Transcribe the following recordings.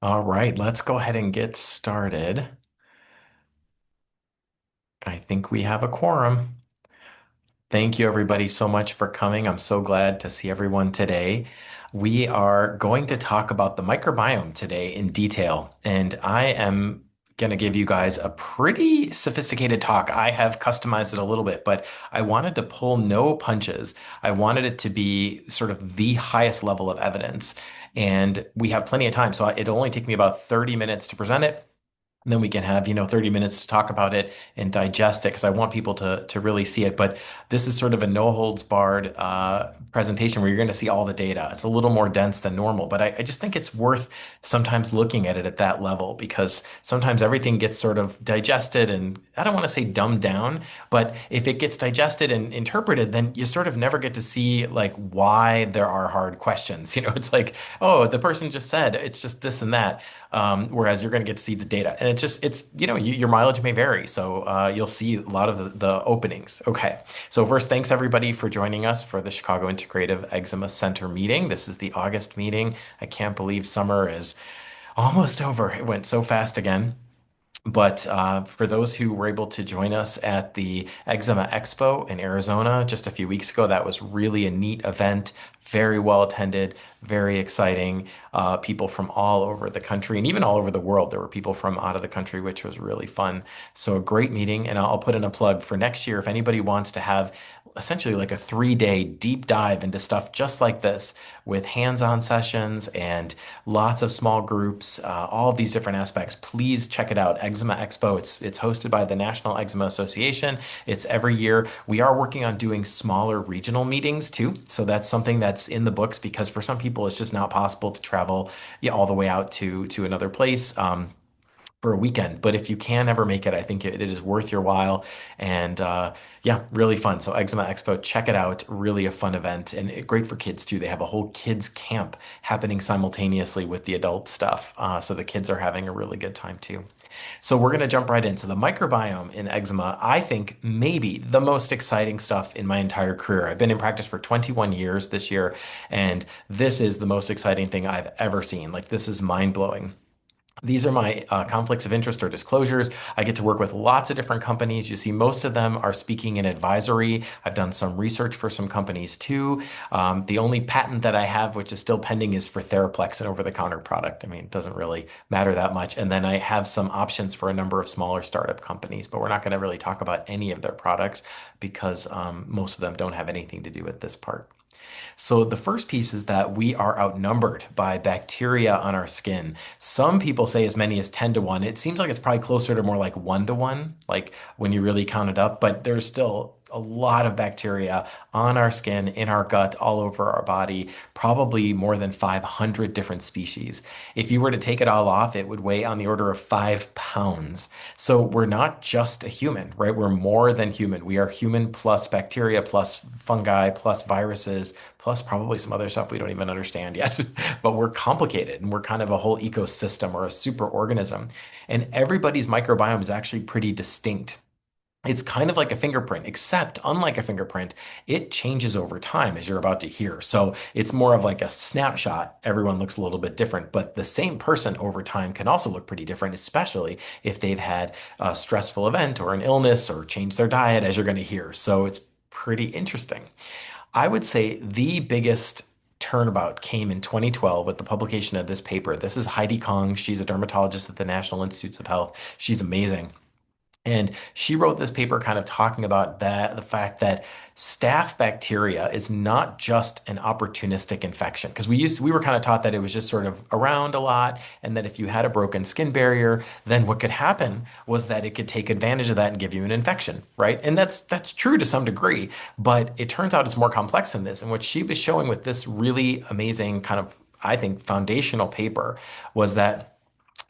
All right, let's go ahead and get started. I think we have a quorum. Thank you, everybody, so much for coming. I'm so glad to see everyone today. We are going to talk about the microbiome today in detail, and I am going to give you guys a pretty sophisticated talk. I have customized it a little bit, but I wanted to pull no punches. I wanted it to be sort of the highest level of evidence, and we have plenty of time, so it'll only take me about 30 minutes to present it. And then we can have, 30 minutes to talk about it and digest it because I want people to really see it. But this is sort of a no holds barred presentation where you're going to see all the data. It's a little more dense than normal, but I just think it's worth sometimes looking at it at that level because sometimes everything gets sort of digested and I don't want to say dumbed down, but if it gets digested and interpreted, then you sort of never get to see like why there are hard questions. It's like, oh, the person just said it's just this and that. Whereas you're going to get to see the data. And your mileage may vary. So you'll see a lot of the openings. Okay. So first, thanks everybody for joining us for the Chicago Integrative Eczema Center meeting. This is the August meeting. I can't believe summer is almost over. It went so fast again. But for those who were able to join us at the Eczema Expo in Arizona just a few weeks ago, that was really a neat event, very well attended, very exciting. People from all over the country and even all over the world. There were people from out of the country, which was really fun. So a great meeting. And I'll put in a plug for next year if anybody wants to have essentially like a 3-day deep dive into stuff just like this with hands-on sessions and lots of small groups, all of these different aspects. Please check it out. Eczema Expo. It's hosted by the National Eczema Association. It's every year. We are working on doing smaller regional meetings too. So that's something that's in the books because for some people it's just not possible to travel all the way out to another place. For a weekend. But if you can ever make it, I think it is worth your while. And yeah, really fun. So Eczema Expo, check it out. Really a fun event and great for kids too. They have a whole kids camp happening simultaneously with the adult stuff. So the kids are having a really good time too. So we're going to jump right into the microbiome in eczema. I think maybe the most exciting stuff in my entire career. I've been in practice for 21 years this year, and this is the most exciting thing I've ever seen. Like this is mind blowing. These are my conflicts of interest or disclosures. I get to work with lots of different companies. You see, most of them are speaking in advisory. I've done some research for some companies too. The only patent that I have, which is still pending, is for Theraplex, an over-the-counter product. I mean, it doesn't really matter that much. And then I have some options for a number of smaller startup companies, but we're not going to really talk about any of their products because most of them don't have anything to do with this part. So the first piece is that we are outnumbered by bacteria on our skin. Some people say as many as 10 to 1. It seems like it's probably closer to more like 1 to 1, like when you really count it up, but there's still a lot of bacteria on our skin, in our gut, all over our body, probably more than 500 different species. If you were to take it all off, it would weigh on the order of 5 pounds. So we're not just a human, right? We're more than human. We are human plus bacteria, plus fungi, plus viruses, plus probably some other stuff we don't even understand yet. But we're complicated and we're kind of a whole ecosystem or a super organism. And everybody's microbiome is actually pretty distinct. It's kind of like a fingerprint, except unlike a fingerprint, it changes over time, as you're about to hear. So it's more of like a snapshot. Everyone looks a little bit different, but the same person over time can also look pretty different, especially if they've had a stressful event or an illness or changed their diet, as you're going to hear. So it's pretty interesting. I would say the biggest turnabout came in 2012 with the publication of this paper. This is Heidi Kong. She's a dermatologist at the National Institutes of Health. She's amazing. And she wrote this paper kind of talking about that, the fact that staph bacteria is not just an opportunistic infection. Because we were kind of taught that it was just sort of around a lot, and that if you had a broken skin barrier, then what could happen was that it could take advantage of that and give you an infection, right? And that's true to some degree, but it turns out it's more complex than this. And what she was showing with this really amazing kind of, I think, foundational paper was that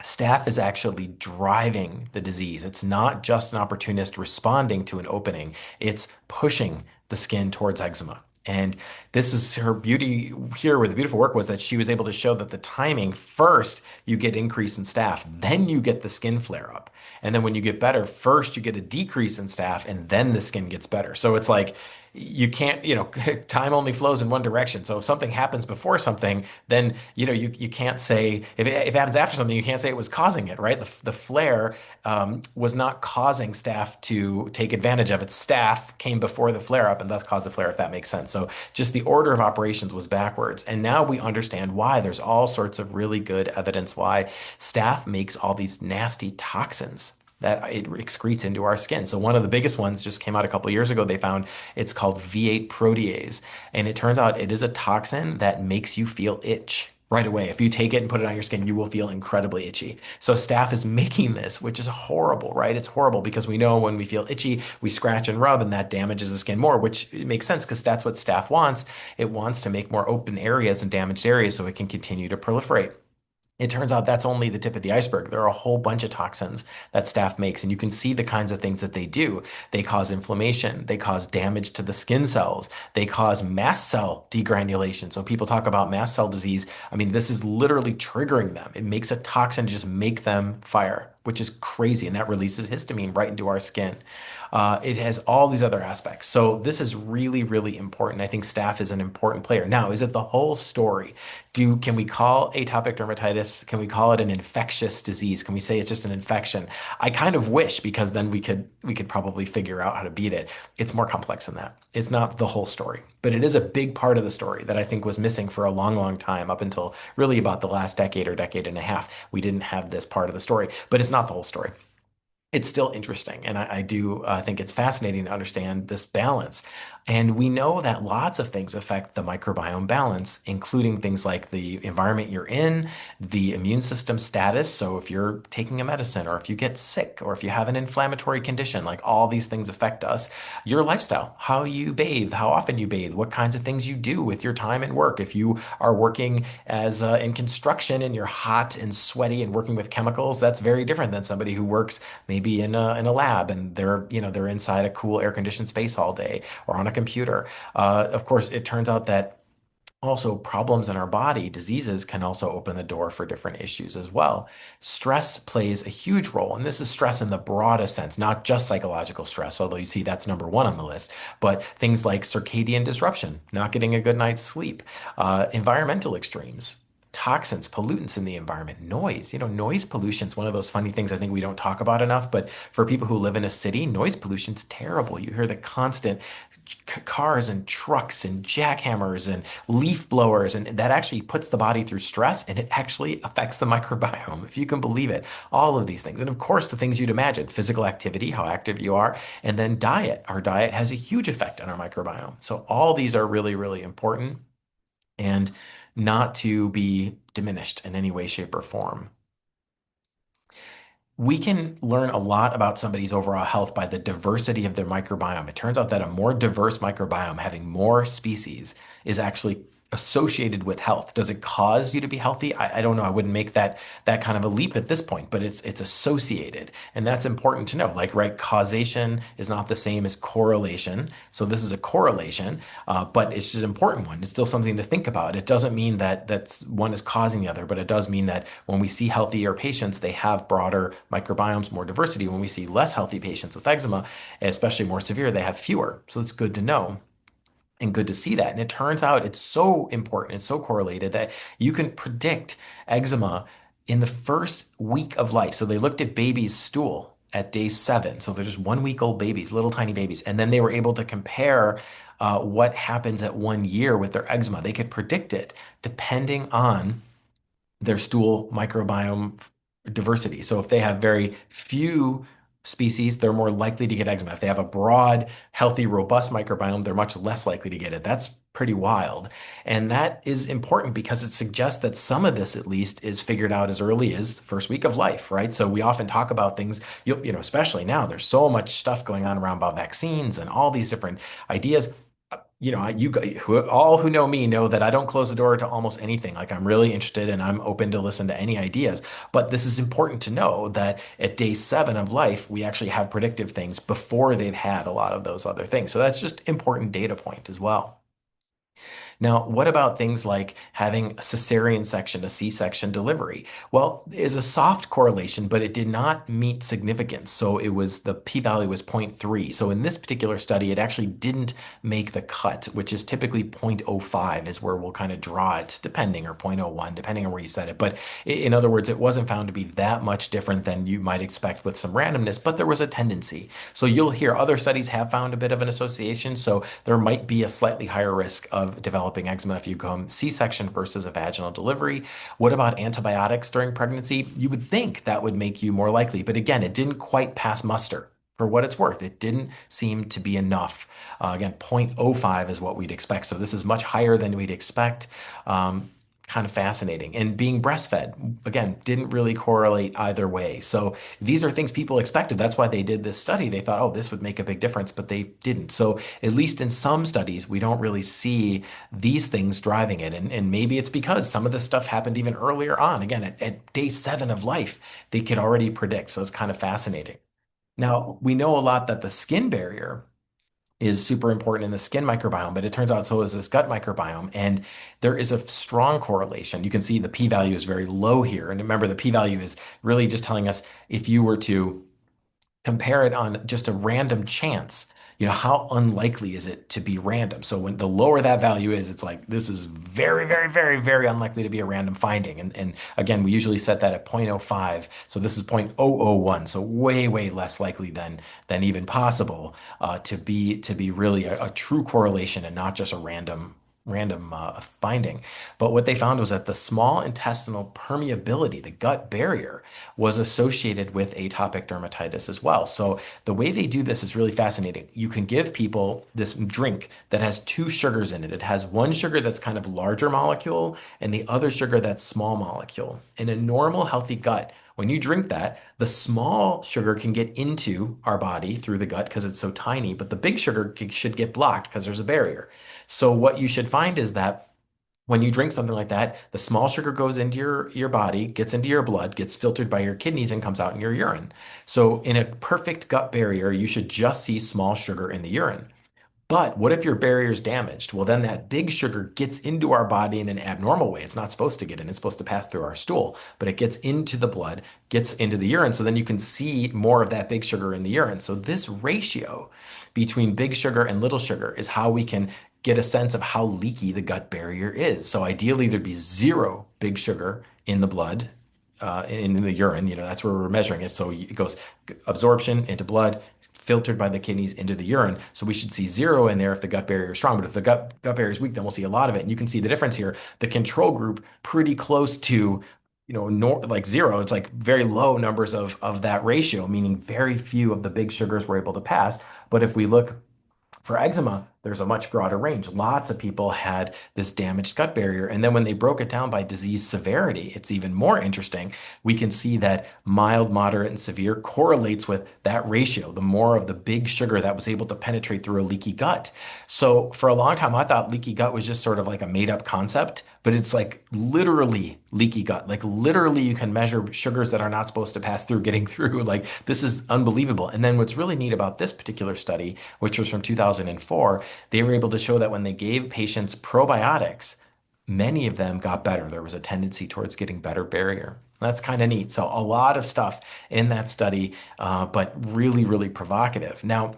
staph is actually driving the disease. It's not just an opportunist responding to an opening, it's pushing the skin towards eczema. And this is her beauty here, where the beautiful work was that she was able to show that the timing first, you get increase in staph, then you get the skin flare up. And then when you get better, first you get a decrease in staph, and then the skin gets better. So it's like you can't, time only flows in one direction. So if something happens before something, then, you can't say, if it happens after something, you can't say it was causing it, right? The flare was not causing staph to take advantage of it. Staph came before the flare up and thus caused the flare, if that makes sense. So just the order of operations was backwards. And now we understand why. There's all sorts of really good evidence why staph makes all these nasty toxins that it excretes into our skin. So one of the biggest ones just came out a couple years ago. They found it's called V8 protease, and it turns out it is a toxin that makes you feel itch right away. If you take it and put it on your skin, you will feel incredibly itchy. So staph is making this, which is horrible, right? It's horrible because we know when we feel itchy, we scratch and rub, and that damages the skin more, which makes sense because that's what staph wants. It wants to make more open areas and damaged areas so it can continue to proliferate. It turns out that's only the tip of the iceberg. There are a whole bunch of toxins that staph makes, and you can see the kinds of things that they do. They cause inflammation, they cause damage to the skin cells, they cause mast cell degranulation. So people talk about mast cell disease. I mean, this is literally triggering them. It makes a toxin to just make them fire, which is crazy, and that releases histamine right into our skin. It has all these other aspects. So this is really, really important. I think staph is an important player. Now, is it the whole story? Can we call atopic dermatitis? Can we call it an infectious disease? Can we say it's just an infection? I kind of wish, because then we could probably figure out how to beat it. It's more complex than that. It's not the whole story, but it is a big part of the story that I think was missing for a long, long time, up until really about the last decade or decade and a half. We didn't have this part of the story, but it's not the whole story. It's still interesting. And I do think it's fascinating to understand this balance. And we know that lots of things affect the microbiome balance, including things like the environment you're in, the immune system status. So if you're taking a medicine, or if you get sick, or if you have an inflammatory condition, like all these things affect us. Your lifestyle, how you bathe, how often you bathe, what kinds of things you do with your time and work. If you are working as in construction and you're hot and sweaty and working with chemicals, that's very different than somebody who works maybe in a lab and they're inside a cool air conditioned space all day or on a computer. Of course, it turns out that also problems in our body, diseases, can also open the door for different issues as well. Stress plays a huge role, and this is stress in the broadest sense, not just psychological stress, although you see that's number one on the list, but things like circadian disruption, not getting a good night's sleep, environmental extremes, toxins, pollutants in the environment, noise. Noise pollution is one of those funny things I think we don't talk about enough, but for people who live in a city, noise pollution is terrible. You hear the constant cars and trucks and jackhammers and leaf blowers, and that actually puts the body through stress, and it actually affects the microbiome, if you can believe it. All of these things. And of course, the things you'd imagine: physical activity, how active you are, and then diet. Our diet has a huge effect on our microbiome. So all these are really, really important, and not to be diminished in any way, shape, or form. We can learn a lot about somebody's overall health by the diversity of their microbiome. It turns out that a more diverse microbiome, having more species, is actually associated with health. Does it cause you to be healthy? I don't know. I wouldn't make that kind of a leap at this point, but it's associated, and that's important to know. Like, right, causation is not the same as correlation. So this is a correlation, but it's just an important one. It's still something to think about. It doesn't mean that that's one is causing the other, but it does mean that when we see healthier patients, they have broader microbiomes, more diversity. When we see less healthy patients with eczema, especially more severe, they have fewer. So it's good to know and good to see that. And it turns out it's so important, it's so correlated, that you can predict eczema in the first week of life. So they looked at babies' stool at day 7. So they're just 1 week old babies, little tiny babies. And then they were able to compare what happens at 1 year with their eczema. They could predict it depending on their stool microbiome diversity. So if they have very few species, they're more likely to get eczema. If they have a broad, healthy, robust microbiome, they're much less likely to get it. That's pretty wild. And that is important because it suggests that some of this, at least, is figured out as early as the first week of life, right? So we often talk about things, especially now, there's so much stuff going on around about vaccines and all these different ideas. All who know me know that I don't close the door to almost anything. Like, I'm really interested and I'm open to listen to any ideas. But this is important to know that at day 7 of life, we actually have predictive things before they've had a lot of those other things. So that's just important data point as well. Now, what about things like having a cesarean section, a C-section delivery? Well, is a soft correlation, but it did not meet significance. So it was the p-value was zero point 0.3. So in this particular study, it actually didn't make the cut, which is typically 0.05 is where we'll kind of draw it, depending, or zero point 0.01, depending on where you set it. But in other words, it wasn't found to be that much different than you might expect with some randomness, but there was a tendency. So you'll hear other studies have found a bit of an association. So there might be a slightly higher risk of developing eczema if you go C-section versus a vaginal delivery. What about antibiotics during pregnancy? You would think that would make you more likely, but again, it didn't quite pass muster. For what it's worth, it didn't seem to be enough. Again, 0.05 is what we'd expect. So this is much higher than we'd expect. Kind of fascinating. And being breastfed, again, didn't really correlate either way. So these are things people expected. That's why they did this study. They thought, oh, this would make a big difference, but they didn't. So at least in some studies, we don't really see these things driving it. And maybe it's because some of this stuff happened even earlier on. Again, at day 7 of life, they could already predict. So it's kind of fascinating. Now, we know a lot that the skin barrier is super important in the skin microbiome, but it turns out so is this gut microbiome. And there is a strong correlation. You can see the p-value is very low here. And remember, the p-value is really just telling us if you were to compare it on just a random chance, how unlikely is it to be random? So when the lower that value is, it's like this is very, very, very, very unlikely to be a random finding. And again, we usually set that at zero point 0.05. So this is 0.001. So way, way less likely than even possible to be really a true correlation and not just a random finding. But what they found was that the small intestinal permeability, the gut barrier, was associated with atopic dermatitis as well. So the way they do this is really fascinating. You can give people this drink that has two sugars in it. It has one sugar that's kind of larger molecule and the other sugar that's small molecule. In a normal, healthy gut, when you drink that, the small sugar can get into our body through the gut because it's so tiny, but the big sugar should get blocked because there's a barrier. So what you should find is that when you drink something like that, the small sugar goes into your body, gets into your blood, gets filtered by your kidneys, and comes out in your urine. So in a perfect gut barrier, you should just see small sugar in the urine. But what if your barrier is damaged? Well, then that big sugar gets into our body in an abnormal way. It's not supposed to get in, it's supposed to pass through our stool, but it gets into the blood, gets into the urine. So then you can see more of that big sugar in the urine. So this ratio between big sugar and little sugar is how we can get a sense of how leaky the gut barrier is. So ideally, there'd be zero big sugar in the blood, in the urine. That's where we're measuring it. So it goes absorption into blood, filtered by the kidneys into the urine. So we should see zero in there if the gut barrier is strong. But if the gut barrier is weak, then we'll see a lot of it. And you can see the difference here. The control group pretty close to like zero. It's like very low numbers of that ratio, meaning very few of the big sugars were able to pass. But if we look for eczema, there's a much broader range. Lots of people had this damaged gut barrier. And then when they broke it down by disease severity, it's even more interesting. We can see that mild, moderate, and severe correlates with that ratio, the more of the big sugar that was able to penetrate through a leaky gut. So for a long time, I thought leaky gut was just sort of like a made up concept, but it's like literally leaky gut. Like literally you can measure sugars that are not supposed to pass through getting through. Like this is unbelievable. And then what's really neat about this particular study, which was from 2004, they were able to show that when they gave patients probiotics, many of them got better. There was a tendency towards getting better barrier. That's kind of neat. So a lot of stuff in that study, but really, really provocative. Now,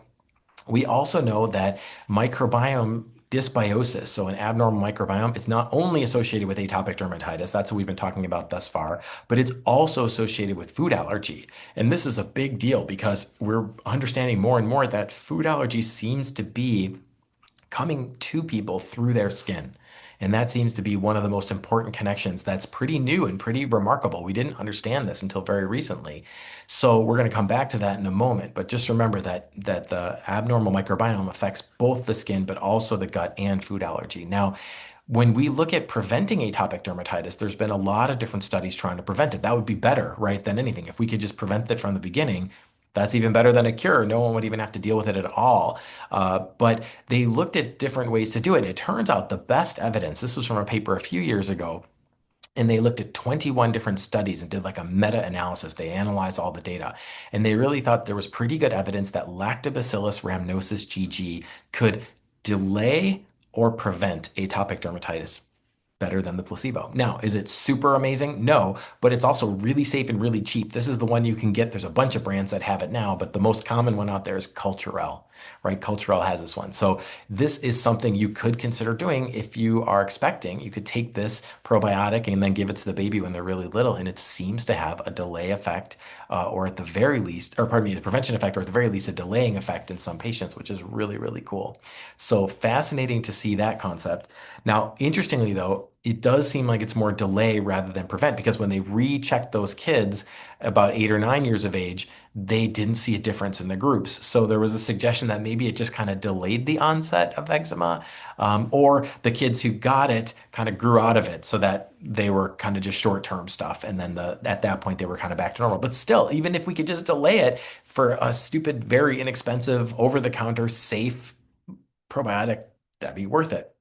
we also know that microbiome dysbiosis, so an abnormal microbiome, is not only associated with atopic dermatitis, that's what we've been talking about thus far, but it's also associated with food allergy. And this is a big deal because we're understanding more and more that food allergy seems to be coming to people through their skin. And that seems to be one of the most important connections that's pretty new and pretty remarkable. We didn't understand this until very recently. So we're going to come back to that in a moment. But just remember that the abnormal microbiome affects both the skin, but also the gut and food allergy. Now, when we look at preventing atopic dermatitis, there's been a lot of different studies trying to prevent it. That would be better, right, than anything. If we could just prevent it from the beginning, that's even better than a cure. No one would even have to deal with it at all. But they looked at different ways to do it. It turns out the best evidence, this was from a paper a few years ago, and they looked at 21 different studies and did like a meta-analysis. They analyzed all the data. And they really thought there was pretty good evidence that Lactobacillus rhamnosus GG could delay or prevent atopic dermatitis better than the placebo. Now, is it super amazing? No, but it's also really safe and really cheap. This is the one you can get. There's a bunch of brands that have it now, but the most common one out there is Culturelle, right? Culturelle has this one. So this is something you could consider doing if you are expecting. You could take this probiotic and then give it to the baby when they're really little, and it seems to have a delay effect, or at the very least, or pardon me, the prevention effect, or at the very least, a delaying effect in some patients, which is really, really cool. So fascinating to see that concept. Now, interestingly, though, it does seem like it's more delay rather than prevent because when they rechecked those kids about 8 or 9 years of age, they didn't see a difference in the groups. So there was a suggestion that maybe it just kind of delayed the onset of eczema, or the kids who got it kind of grew out of it so that they were kind of just short-term stuff. And then at that point, they were kind of back to normal. But still, even if we could just delay it for a stupid, very inexpensive, over-the-counter, safe probiotic, that'd be worth it.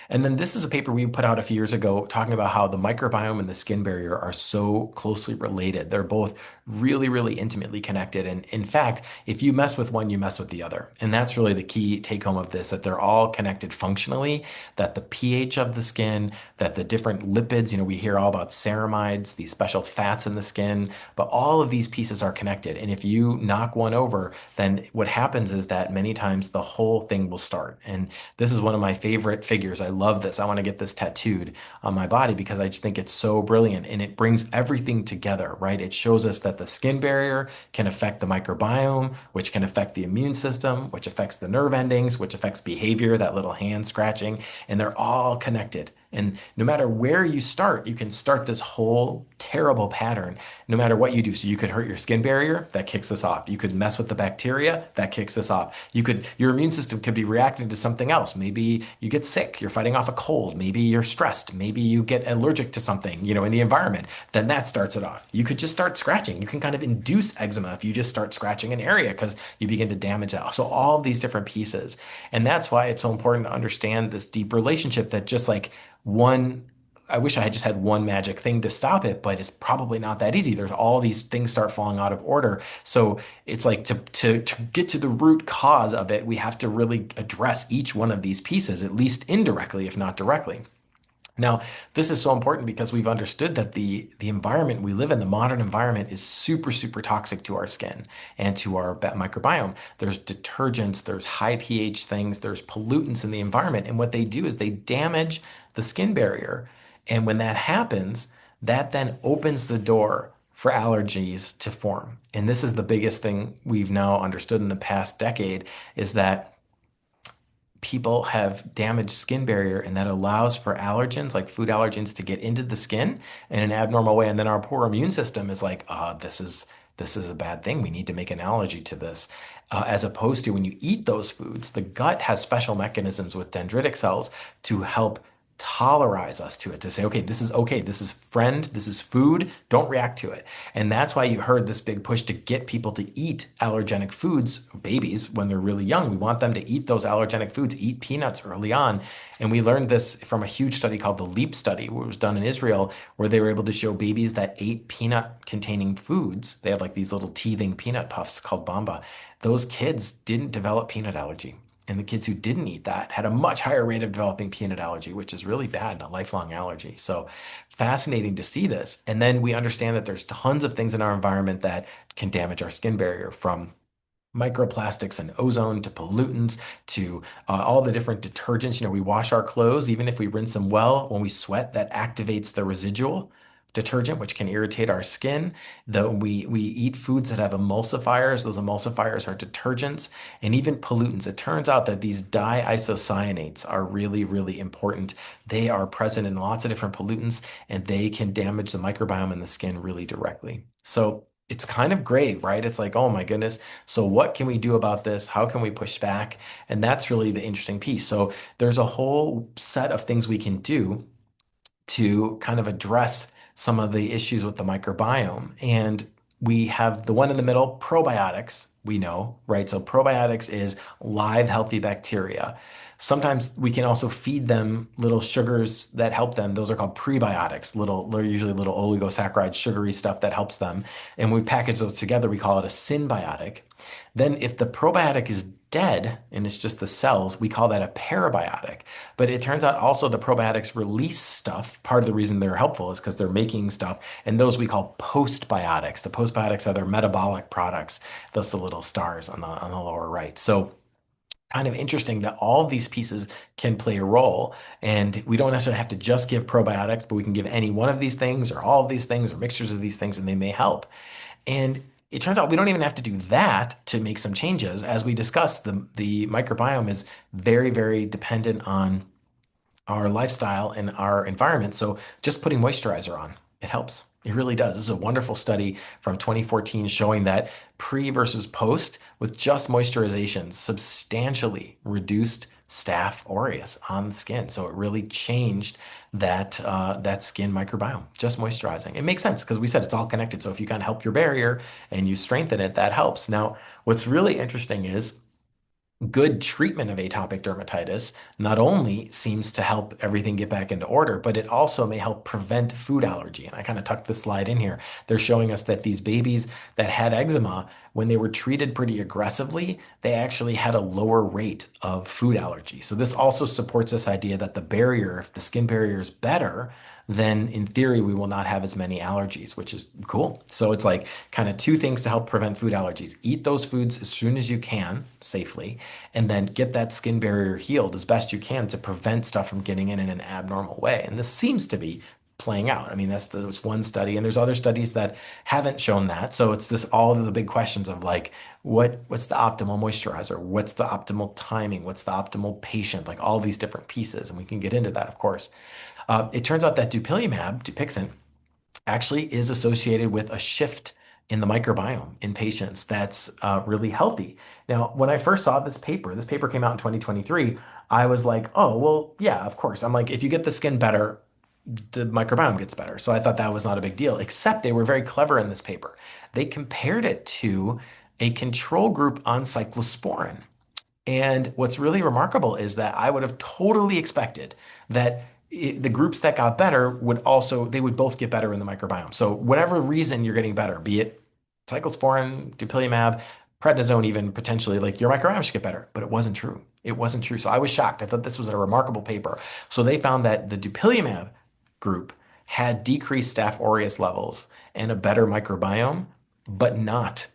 And then this is a paper we put out a few years ago talking about how the microbiome and the skin barrier are so closely related. They're both really, really intimately connected. And in fact, if you mess with one, you mess with the other. And that's really the key take home of this, that they're all connected functionally, that the pH of the skin, that the different lipids, we hear all about ceramides, these special fats in the skin, but all of these pieces are connected. And if you knock one over, then what happens is that many times the whole thing will start. And this is one of my favorite figures. I love this. I want to get this tattooed on my body because I just think it's so brilliant and it brings everything together, right? It shows us that the skin barrier can affect the microbiome, which can affect the immune system, which affects the nerve endings, which affects behavior, that little hand scratching, and they're all connected. And no matter where you start, you can start this whole terrible pattern no matter what you do. So you could hurt your skin barrier, that kicks this off. You could mess with the bacteria, that kicks this off. Your immune system could be reacting to something else. Maybe you get sick, you're fighting off a cold, maybe you're stressed, maybe you get allergic to something, in the environment. Then that starts it off. You could just start scratching. You can kind of induce eczema if you just start scratching an area because you begin to damage that. So all these different pieces. And that's why it's so important to understand this deep relationship that just like one, I wish I had just had one magic thing to stop it, but it's probably not that easy. There's all these things start falling out of order. So it's like to get to the root cause of it, we have to really address each one of these pieces, at least indirectly, if not directly. Now, this is so important because we've understood that the environment we live in, the modern environment, is super, super toxic to our skin and to our microbiome. There's detergents, there's high pH things, there's pollutants in the environment. And what they do is they damage the skin barrier. And when that happens, that then opens the door for allergies to form. And this is the biggest thing we've now understood in the past decade is that people have damaged skin barrier and that allows for allergens like food allergens to get into the skin in an abnormal way, and then our poor immune system is like, this is a bad thing, we need to make an allergy to this, as opposed to when you eat those foods, the gut has special mechanisms with dendritic cells to help tolerize us to it, to say, okay, this is friend, this is food, don't react to it. And that's why you heard this big push to get people to eat allergenic foods, babies, when they're really young. We want them to eat those allergenic foods, eat peanuts early on. And we learned this from a huge study called the LEAP study, which was done in Israel, where they were able to show babies that ate peanut containing foods. They have like these little teething peanut puffs called bamba. Those kids didn't develop peanut allergy. And the kids who didn't eat that had a much higher rate of developing peanut allergy, which is really bad, a lifelong allergy. So fascinating to see this. And then we understand that there's tons of things in our environment that can damage our skin barrier, from microplastics and ozone to pollutants to all the different detergents. We wash our clothes, even if we rinse them well, when we sweat, that activates the residual detergent, which can irritate our skin. Though we eat foods that have emulsifiers, those emulsifiers are detergents, and even pollutants. It turns out that these diisocyanates are really, really important. They are present in lots of different pollutants, and they can damage the microbiome in the skin really directly. So it's kind of grave, right? It's like, oh my goodness. So what can we do about this? How can we push back? And that's really the interesting piece. So there's a whole set of things we can do to kind of address some of the issues with the microbiome. And we have the one in the middle, probiotics, we know, right? So probiotics is live healthy bacteria. Sometimes we can also feed them little sugars that help them. Those are called prebiotics, they're usually little oligosaccharides, sugary stuff that helps them. And we package those together, we call it a synbiotic. Then if the probiotic is dead and it's just the cells, we call that a parabiotic. But it turns out also the probiotics release stuff. Part of the reason they're helpful is because they're making stuff. And those we call postbiotics. The postbiotics are their metabolic products. Those are the little stars on the lower right. So kind of interesting that all of these pieces can play a role. And we don't necessarily have to just give probiotics, but we can give any one of these things or all of these things or mixtures of these things, and they may help. And it turns out we don't even have to do that to make some changes. As we discussed, the microbiome is very, very dependent on our lifestyle and our environment. So just putting moisturizer on, it helps. It really does. This is a wonderful study from 2014 showing that pre versus post with just moisturization substantially reduced Staph aureus on the skin. So it really changed that skin microbiome, just moisturizing. It makes sense because we said it's all connected. So if you kind of help your barrier and you strengthen it, that helps. Now, what's really interesting is good treatment of atopic dermatitis not only seems to help everything get back into order, but it also may help prevent food allergy. And I kind of tucked this slide in here. They're showing us that these babies that had eczema, when they were treated pretty aggressively, they actually had a lower rate of food allergy. So this also supports this idea that the barrier, if the skin barrier is better, then in theory, we will not have as many allergies, which is cool. So it's like kind of two things to help prevent food allergies. Eat those foods as soon as you can safely, and then get that skin barrier healed as best you can to prevent stuff from getting in an abnormal way. And this seems to be playing out. I mean, there's one study, and there's other studies that haven't shown that. So it's this all of the big questions of like, what's the optimal moisturizer? What's the optimal timing? What's the optimal patient? Like all these different pieces, and we can get into that, of course. It turns out that Dupixent, actually is associated with a shift in the microbiome in patients that's really healthy. Now, when I first saw this paper came out in 2023, I was like, oh, well, yeah, of course. I'm like, if you get the skin better, the microbiome gets better. So I thought that was not a big deal, except they were very clever in this paper. They compared it to a control group on cyclosporin. And what's really remarkable is that I would have totally expected that the groups that got better they would both get better in the microbiome. So whatever reason you're getting better, be it cyclosporin, dupilumab, prednisone, even potentially, like your microbiome should get better, but it wasn't true. It wasn't true. So I was shocked. I thought this was a remarkable paper. So they found that the dupilumab group had decreased Staph aureus levels and a better microbiome, but not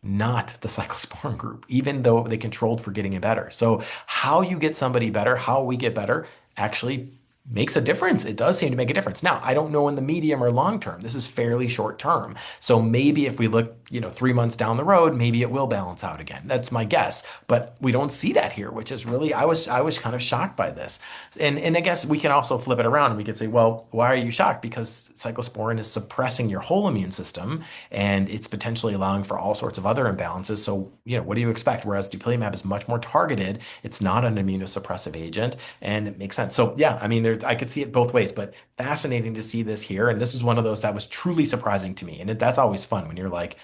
the cyclosporin group, even though they controlled for getting it better. So how you get somebody better, how we get better, actually makes a difference. It does seem to make a difference. Now, I don't know in the medium or long term. This is fairly short term. So maybe if we look, 3 months down the road, maybe it will balance out again. That's my guess. But we don't see that here, which is really, I was kind of shocked by this. And I guess we can also flip it around and we could say, well, why are you shocked? Because cyclosporin is suppressing your whole immune system and it's potentially allowing for all sorts of other imbalances. So, what do you expect? Whereas dupilumab is much more targeted. It's not an immunosuppressive agent and it makes sense. So yeah, I mean, I could see it both ways, but fascinating to see this here. And this is one of those that was truly surprising to me. And that's always fun when you're like,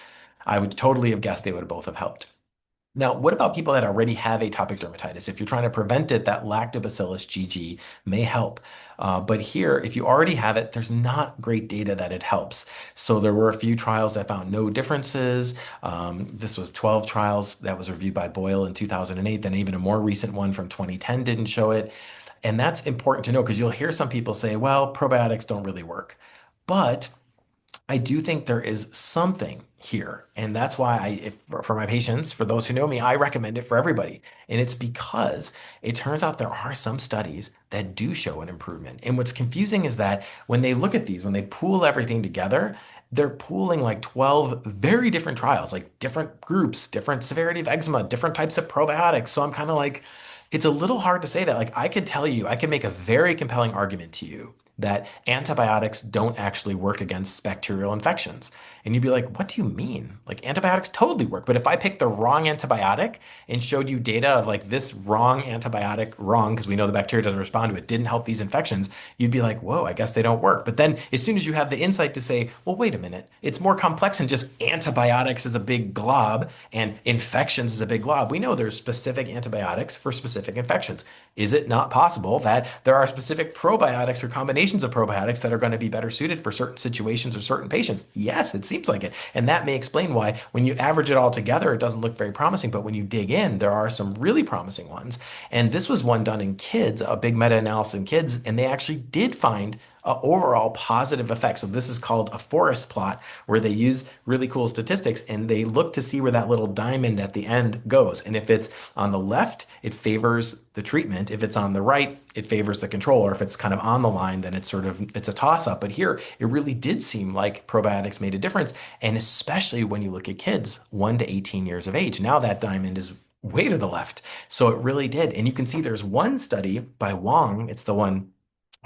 I would totally have guessed they would both have helped. Now, what about people that already have atopic dermatitis? If you're trying to prevent it, that lactobacillus GG may help. But here, if you already have it, there's not great data that it helps. So there were a few trials that found no differences. This was 12 trials that was reviewed by Boyle in 2008. Then even a more recent one from 2010 didn't show it. And that's important to know because you'll hear some people say, well, probiotics don't really work. But I do think there is something here. And that's why for my patients, for those who know me, I recommend it for everybody. And it's because it turns out there are some studies that do show an improvement. And what's confusing is that when they look at these, when they pool everything together, they're pooling like 12 very different trials, like different groups, different severity of eczema, different types of probiotics. So I'm kind of like, it's a little hard to say that. Like I could tell you, I can make a very compelling argument to you that antibiotics don't actually work against bacterial infections. And you'd be like, what do you mean? Like antibiotics totally work. But if I picked the wrong antibiotic and showed you data of like this wrong antibiotic, wrong, because we know the bacteria doesn't respond to it, didn't help these infections, you'd be like, whoa, I guess they don't work. But then as soon as you have the insight to say, well, wait a minute, it's more complex than just antibiotics as a big glob and infections as a big glob. We know there's specific antibiotics for specific infections. Is it not possible that there are specific probiotics or combinations of probiotics that are going to be better suited for certain situations or certain patients? Yes, it seems like it. And that may explain why when you average it all together, it doesn't look very promising. But when you dig in, there are some really promising ones. And this was one done in kids, a big meta-analysis in kids, and they actually did find overall positive effect. So this is called a forest plot where they use really cool statistics and they look to see where that little diamond at the end goes. And if it's on the left, it favors the treatment. If it's on the right, it favors the control. Or if it's kind of on the line, then it's a toss up. But here, it really did seem like probiotics made a difference. And especially when you look at kids 1 to 18 years of age. Now that diamond is way to the left. So it really did. And you can see there's one study by Wong. It's the one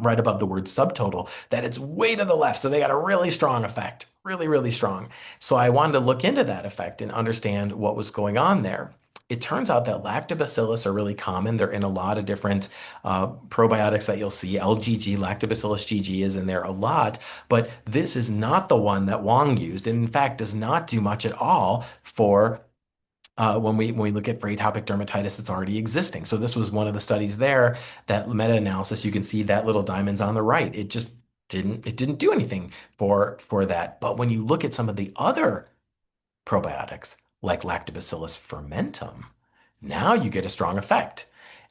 right above the word subtotal, that it's way to the left. So they got a really strong effect, really, really strong. So I wanted to look into that effect and understand what was going on there. It turns out that lactobacillus are really common. They're in a lot of different probiotics that you'll see. LGG, Lactobacillus GG, is in there a lot, but this is not the one that Wong used, and in fact does not do much at all for when we look at for atopic dermatitis, it's already existing. So this was one of the studies there, that meta-analysis. You can see that little diamond's on the right. It didn't do anything for that. But when you look at some of the other probiotics, like Lactobacillus fermentum, now you get a strong effect.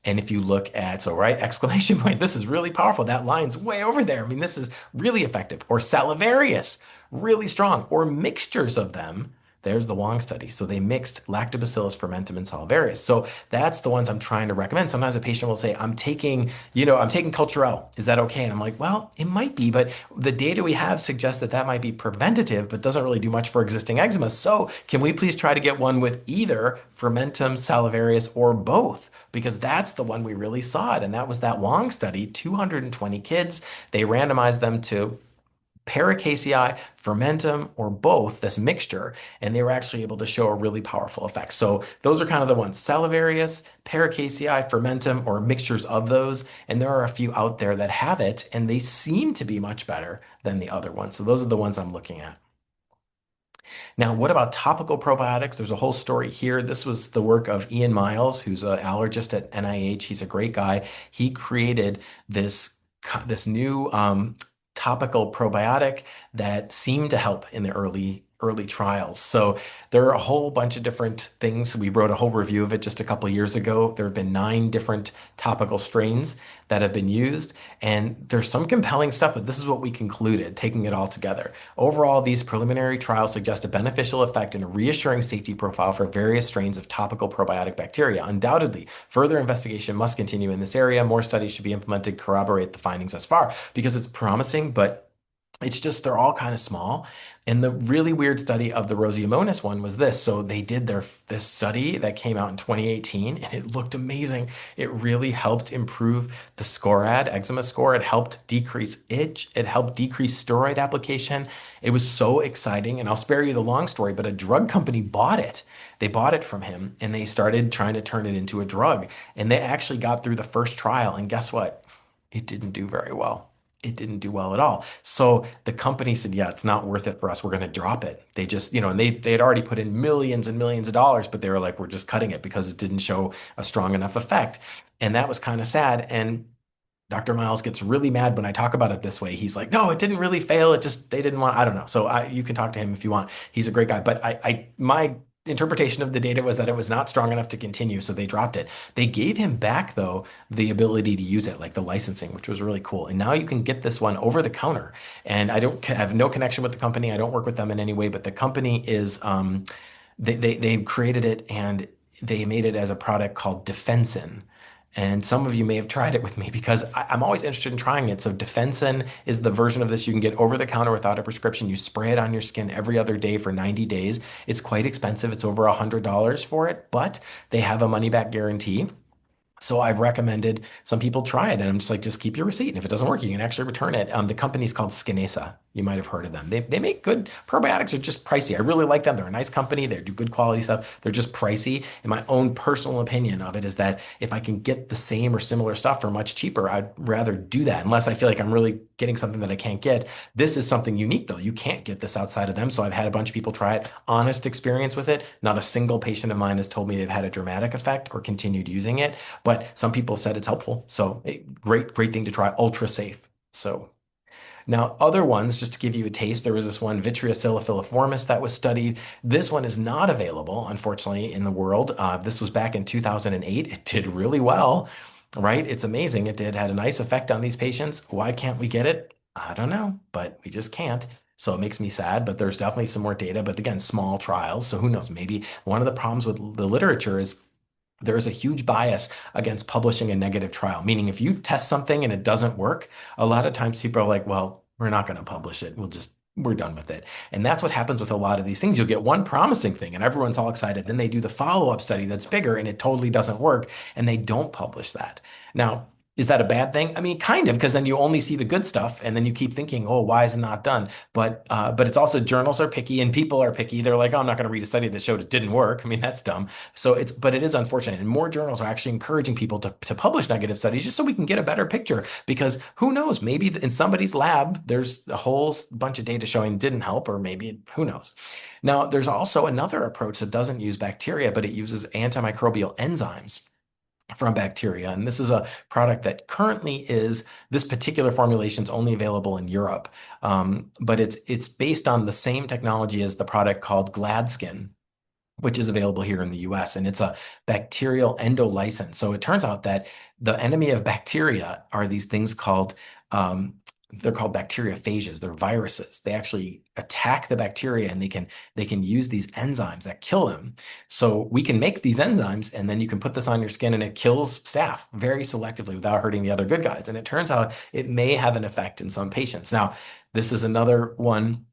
And if you look at, so right, exclamation point, this is really powerful. That line's way over there. I mean, this is really effective. Or salivarius, really strong. Or mixtures of them. There's the Wong study. So they mixed Lactobacillus fermentum and salivarius. So that's the ones I'm trying to recommend. Sometimes a patient will say, I'm taking Culturelle. Is that okay? And I'm like, well, it might be, but the data we have suggests that that might be preventative, but doesn't really do much for existing eczema. So can we please try to get one with either fermentum, salivarius, or both? Because that's the one we really saw it. And that was that Wong study, 220 kids. They randomized them to Paracasei, fermentum, or both, this mixture, and they were actually able to show a really powerful effect. So those are kind of the ones: Salivarius, Paracasei, fermentum, or mixtures of those. And there are a few out there that have it, and they seem to be much better than the other ones. So those are the ones I'm looking at. Now, what about topical probiotics? There's a whole story here. This was the work of Ian Miles, who's an allergist at NIH. He's a great guy. He created this new topical probiotic that seemed to help in the early trials. So there are a whole bunch of different things. We wrote a whole review of it just a couple of years ago. There have been 9 different topical strains that have been used, and there's some compelling stuff, but this is what we concluded, taking it all together. Overall, these preliminary trials suggest a beneficial effect and a reassuring safety profile for various strains of topical probiotic bacteria. Undoubtedly, further investigation must continue in this area. More studies should be implemented to corroborate the findings thus far, because it's promising, but it's just they're all kind of small. And the really weird study of the Roseamonas one was this. So they did this study that came out in 2018, and it looked amazing. It really helped improve the SCORAD eczema score. It helped decrease itch. It helped decrease steroid application. It was so exciting. And I'll spare you the long story, but a drug company bought it. They bought it from him, and they started trying to turn it into a drug. And they actually got through the first trial. And guess what? It didn't do very well. It didn't do well at all. So the company said, yeah, it's not worth it for us. We're going to drop it. They just, and they had already put in millions and millions of dollars, but they were like, we're just cutting it because it didn't show a strong enough effect. And that was kind of sad. And Dr. Miles gets really mad when I talk about it this way. He's like, no, it didn't really fail. They didn't want, I don't know. So you can talk to him if you want. He's a great guy. But my interpretation of the data was that it was not strong enough to continue, so they dropped it. They gave him back, though, the ability to use it, like the licensing, which was really cool. And now you can get this one over the counter. And I have no connection with the company. I don't work with them in any way, but the company is, they created it, and they made it as a product called Defensin. And some of you may have tried it with me, because I'm always interested in trying it. So Defensin is the version of this you can get over the counter without a prescription. You spray it on your skin every other day for 90 days. It's quite expensive. It's over $100 for it, but they have a money back guarantee. So I've recommended some people try it, and I'm just like, just keep your receipt. And if it doesn't work, you can actually return it. The company's called Skinesa. You might have heard of them. They make good probiotics. Are just pricey. I really like them. They're a nice company. They do good quality stuff. They're just pricey. And my own personal opinion of it is that if I can get the same or similar stuff for much cheaper, I'd rather do that unless I feel like I'm really getting something that I can't get. This is something unique though. You can't get this outside of them. So I've had a bunch of people try it. Honest experience with it. Not a single patient of mine has told me they've had a dramatic effect or continued using it. But some people said it's helpful. So great thing to try. Ultra safe. So now other ones, just to give you a taste, there was this one Vitreocilla filiformis that was studied. This one is not available, unfortunately, in the world. This was back in 2008. It did really well, right? It's amazing. It did had a nice effect on these patients. Why can't we get it? I don't know, but we just can't. So it makes me sad, but there's definitely some more data. But again, small trials. So who knows? Maybe one of the problems with the literature is there is a huge bias against publishing a negative trial, meaning if you test something and it doesn't work, a lot of times people are like, well, we're not going to publish it. We're done with it. And that's what happens with a lot of these things. You'll get one promising thing and everyone's all excited. Then they do the follow-up study that's bigger and it totally doesn't work and they don't publish that. Now, is that a bad thing? I mean, kind of, because then you only see the good stuff and then you keep thinking, oh, why is it not done? But it's also journals are picky and people are picky. They're like, oh, I'm not going to read a study that showed it didn't work. I mean, that's dumb. But it is unfortunate. And more journals are actually encouraging people to publish negative studies just so we can get a better picture. Because who knows, maybe in somebody's lab, there's a whole bunch of data showing it didn't help, or maybe who knows. Now, there's also another approach that doesn't use bacteria, but it uses antimicrobial enzymes from bacteria. And this is a product that currently is this particular formulation is only available in Europe. But it's based on the same technology as the product called Gladskin, which is available here in the US, and it's a bacterial endolysin. So it turns out that the enemy of bacteria are these things called, they're called bacteriophages. They're viruses. They actually attack the bacteria and they can use these enzymes that kill them. So we can make these enzymes and then you can put this on your skin and it kills staph very selectively without hurting the other good guys. And it turns out it may have an effect in some patients. Now, this is another one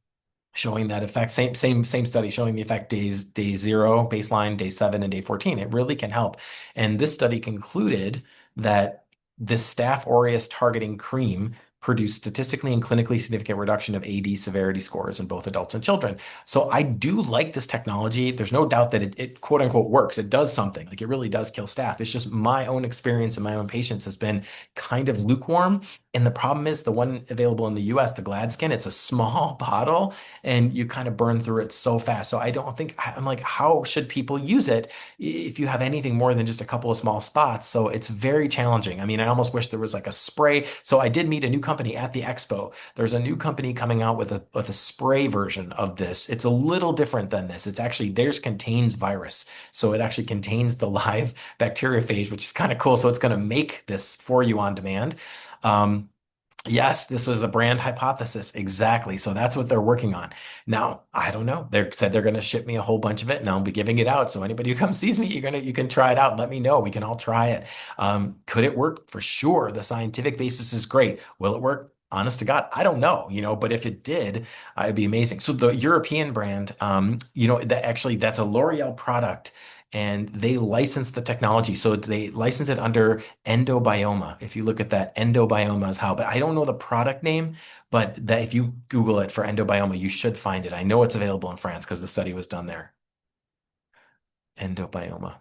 showing that effect. Same study showing the effect day 0, baseline, day 7, and day 14. It really can help. And this study concluded that this Staph aureus targeting cream produced statistically and clinically significant reduction of AD severity scores in both adults and children. So I do like this technology. There's no doubt that it quote unquote works. It does something. Like it really does kill staph. It's just my own experience and my own patients has been kind of lukewarm. And the problem is the one available in the US, the Gladskin, it's a small bottle and you kind of burn through it so fast. So I don't think, I'm like, how should people use it if you have anything more than just a couple of small spots? So it's very challenging. I mean, I almost wish there was like a spray. So I did meet a new company at the expo. There's a new company coming out with a spray version of this. It's a little different than this. It's actually, theirs contains virus. So it actually contains the live bacteriophage, which is kind of cool. So it's going to make this for you on demand. Um, Yes, this was a brand hypothesis. Exactly. So that's what they're working on. Now, I don't know. They said they're going to ship me a whole bunch of it and I'll be giving it out. So anybody who comes sees me, you can try it out and let me know. We can all try it. Could it work? For sure. The scientific basis is great. Will it work? Honest to God, I don't know, but if it did, it'd be amazing. So the European brand, that's a L'Oreal product and they license the technology. So they license it under Endobioma. If you look at that, Endobioma is how, but I don't know the product name, but that if you Google it for Endobioma, you should find it. I know it's available in France because the study was done there. Endobioma.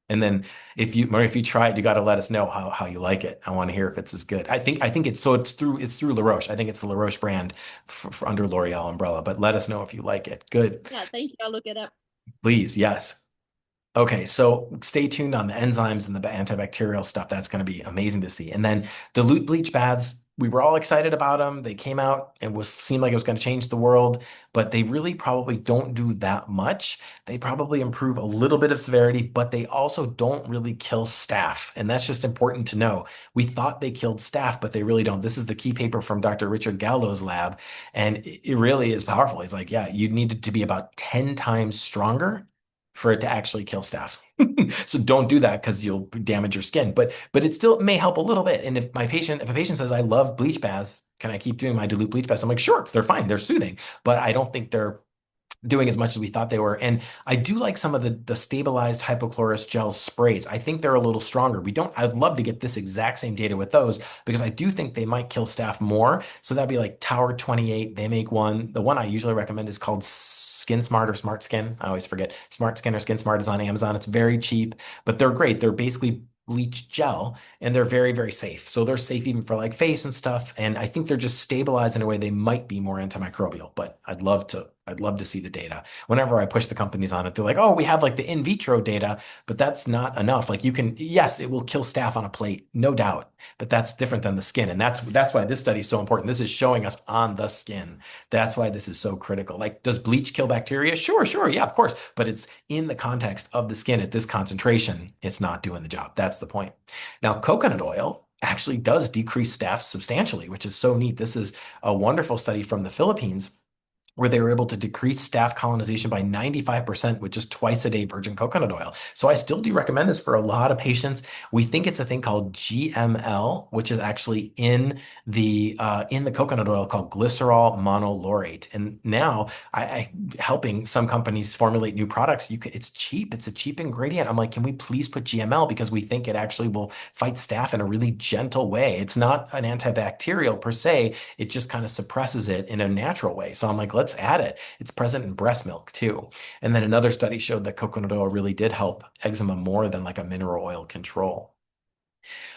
And then if you try it, you got to let us know how you like it. I want to hear if it's as good. I think it's through La Roche. I think it's the La Roche brand for under L'Oreal umbrella. But let us know if you like it. Good, Yeah, thank you. I'll look it up. please. Yes. Okay, so stay tuned on the enzymes and the antibacterial stuff. That's going to be amazing to see. And then dilute bleach baths, we were all excited about them. They came out and seemed like it was going to change the world, but they really probably don't do that much. They probably improve a little bit of severity, but they also don't really kill staph. And that's just important to know. We thought they killed staph, but they really don't. This is the key paper from Dr. Richard Gallo's lab, and it really is powerful. He's like, yeah, you need it to be about 10 times stronger for it to actually kill staph. So don't do that because you'll damage your skin. But it still may help a little bit. And if a patient says, I love bleach baths, can I keep doing my dilute bleach baths? I'm like, sure, they're fine. They're soothing, but I don't think they're doing as much as we thought they were. And I do like some of the stabilized hypochlorous gel sprays. I think they're a little stronger. We don't, I'd love to get this exact same data with those because I do think they might kill staph more. So that'd be like Tower 28. They make one. The one I usually recommend is called Skin Smart or Smart Skin. I always forget. Smart Skin or Skin Smart is on Amazon. It's very cheap, but they're great. They're basically bleach gel and they're very, very safe. So they're safe even for like face and stuff. And I think they're just stabilized in a way they might be more antimicrobial, but I'd love to see the data. Whenever I push the companies on it, they're like, oh, we have like the in vitro data, but that's not enough. Like you can, yes, it will kill staph on a plate, no doubt, but that's different than the skin. And that's why this study is so important. This is showing us on the skin. That's why this is so critical. Like, does bleach kill bacteria? Sure, sure, yeah, of course. But it's in the context of the skin at this concentration, it's not doing the job. That's the point. Now, coconut oil actually does decrease staph substantially, which is so neat. This is a wonderful study from the Philippines where they were able to decrease staph colonization by 95% with just twice a day virgin coconut oil. So I still do recommend this for a lot of patients. We think it's a thing called GML, which is actually in the coconut oil called glycerol monolaurate. And now I helping some companies formulate new products. It's cheap. It's a cheap ingredient. I'm like, can we please put GML because we think it actually will fight staph in a really gentle way. It's not an antibacterial per se. It just kind of suppresses it in a natural way. So I'm like, let's add it. It's present in breast milk too. And then another study showed that coconut oil really did help eczema more than like a mineral oil control.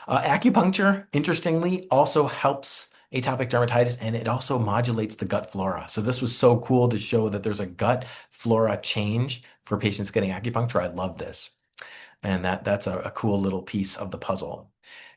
Acupuncture, interestingly, also helps atopic dermatitis and it also modulates the gut flora. So this was so cool to show that there's a gut flora change for patients getting acupuncture. I love this. And that's a cool little piece of the puzzle.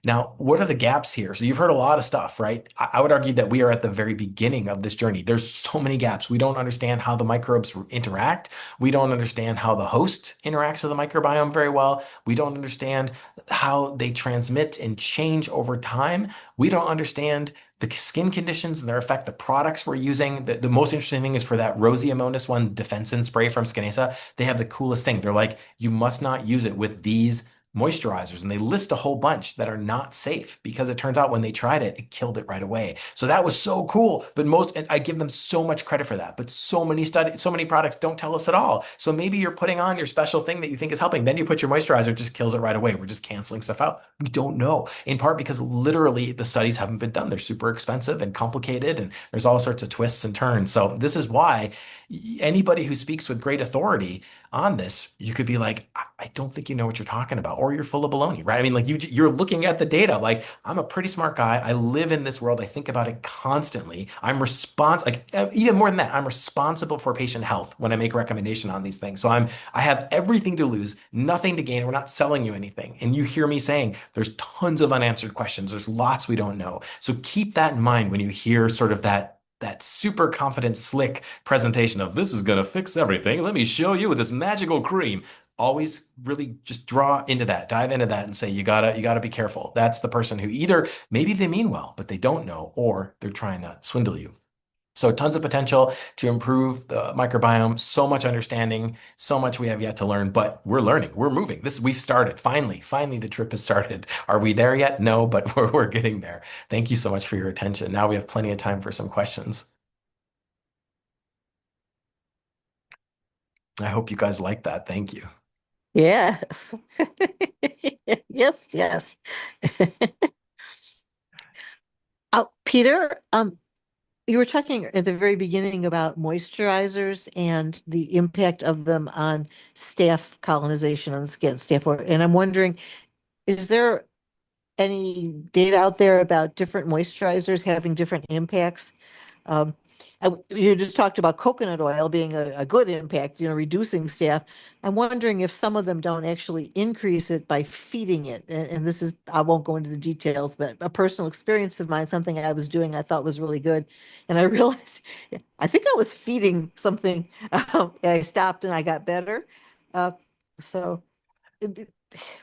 Now, what are the gaps here? So you've heard a lot of stuff, right? I would argue that we are at the very beginning of this journey. There's so many gaps. We don't understand how the microbes interact. We don't understand how the host interacts with the microbiome very well. We don't understand how they transmit and change over time. We don't understand the skin conditions and their effect, the products we're using. The most interesting thing is for that Roseamonas one, Defensin spray from Skinesa, they have the coolest thing. They're like, you must not use it with these moisturizers. And they list a whole bunch that are not safe because it turns out when they tried it, it killed it right away. So that was so cool. But and I give them so much credit for that. But so many studies, so many products don't tell us at all. So maybe you're putting on your special thing that you think is helping. Then you put your moisturizer, it just kills it right away. We're just canceling stuff out. We don't know. In part because literally the studies haven't been done. They're super expensive and complicated, and there's all sorts of twists and turns. So this is why anybody who speaks with great authority on this, you could be like, I don't think you know what you're talking about, or you're full of baloney, right? I mean, like you're looking at the data. Like, I'm a pretty smart guy. I live in this world. I think about it constantly. Even more than that, I'm responsible for patient health when I make recommendation on these things. So I have everything to lose, nothing to gain. We're not selling you anything. And you hear me saying there's tons of unanswered questions. There's lots we don't know. So keep that in mind when you hear sort of that super confident, slick presentation of this is going to fix everything. Let me show you with this magical cream. Always really just draw into that, dive into that and say, you gotta be careful. That's the person who either maybe they mean well, but they don't know, or they're trying to swindle you. So tons of potential to improve the microbiome, so much understanding, so much we have yet to learn, but we're learning, we're moving. We've started. Finally, the trip has started. Are we there yet? No, but we're getting there. Thank you so much for your attention. Now we have plenty of time for some questions. I hope you guys like that. Thank you. Yes. Yes, yes. Oh, Peter, you were talking at the very beginning about moisturizers and the impact of them on staph colonization on the skin, and I'm wondering, is there any data out there about different moisturizers having different impacts? Um, you just talked about coconut oil being a good impact, reducing staph. I'm wondering if some of them don't actually increase it by feeding it. And this is, I won't go into the details, but a personal experience of mine, something I was doing I thought was really good. And I realized, I think I was feeding something. And I stopped and I got better. Uh, so,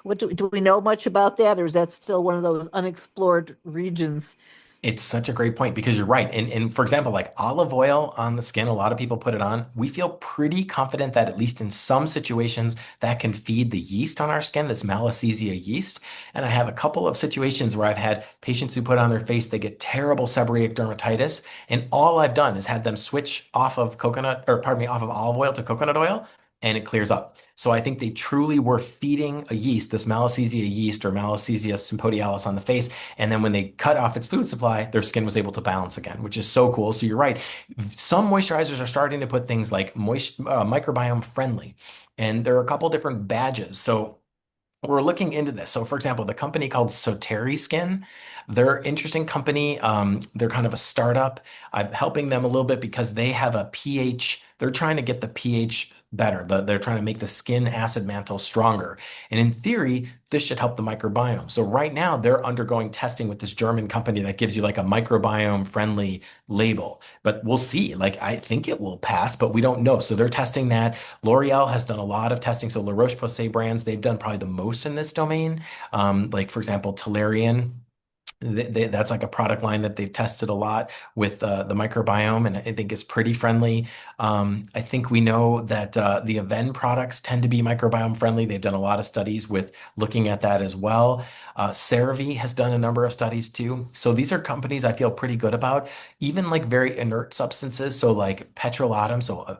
what do we know much about that, or is that still one of those unexplored regions? It's such a great point because you're right. And for example, like olive oil on the skin, a lot of people put it on. We feel pretty confident that at least in some situations that can feed the yeast on our skin, this Malassezia yeast. And I have a couple of situations where I've had patients who put on their face, they get terrible seborrheic dermatitis. And all I've done is had them switch off of coconut, or pardon me, off of olive oil to coconut oil. And it clears up. So I think they truly were feeding a yeast, this Malassezia yeast or Malassezia sympodialis on the face, and then when they cut off its food supply, their skin was able to balance again, which is so cool. So you're right. Some moisturizers are starting to put things like microbiome friendly, and there are a couple different badges. So we're looking into this. So, for example, the company called Soteri Skin, they're an interesting company. They're kind of a startup. I'm helping them a little bit because they have a pH. They're trying to get the pH better. They're trying to make the skin acid mantle stronger. And in theory, this should help the microbiome. So right now, they're undergoing testing with this German company that gives you like a microbiome friendly label. But we'll see. Like, I think it will pass, but we don't know. So they're testing that. L'Oreal has done a lot of testing. So La Roche-Posay brands, they've done probably the most in this domain. Like, for example, Tolerian. That's like a product line that they've tested a lot with the microbiome, and I think it's pretty friendly. I think we know that the Aven products tend to be microbiome friendly. They've done a lot of studies with looking at that as well. CeraVe has done a number of studies too. So these are companies I feel pretty good about, even like very inert substances. So like petrolatum. So,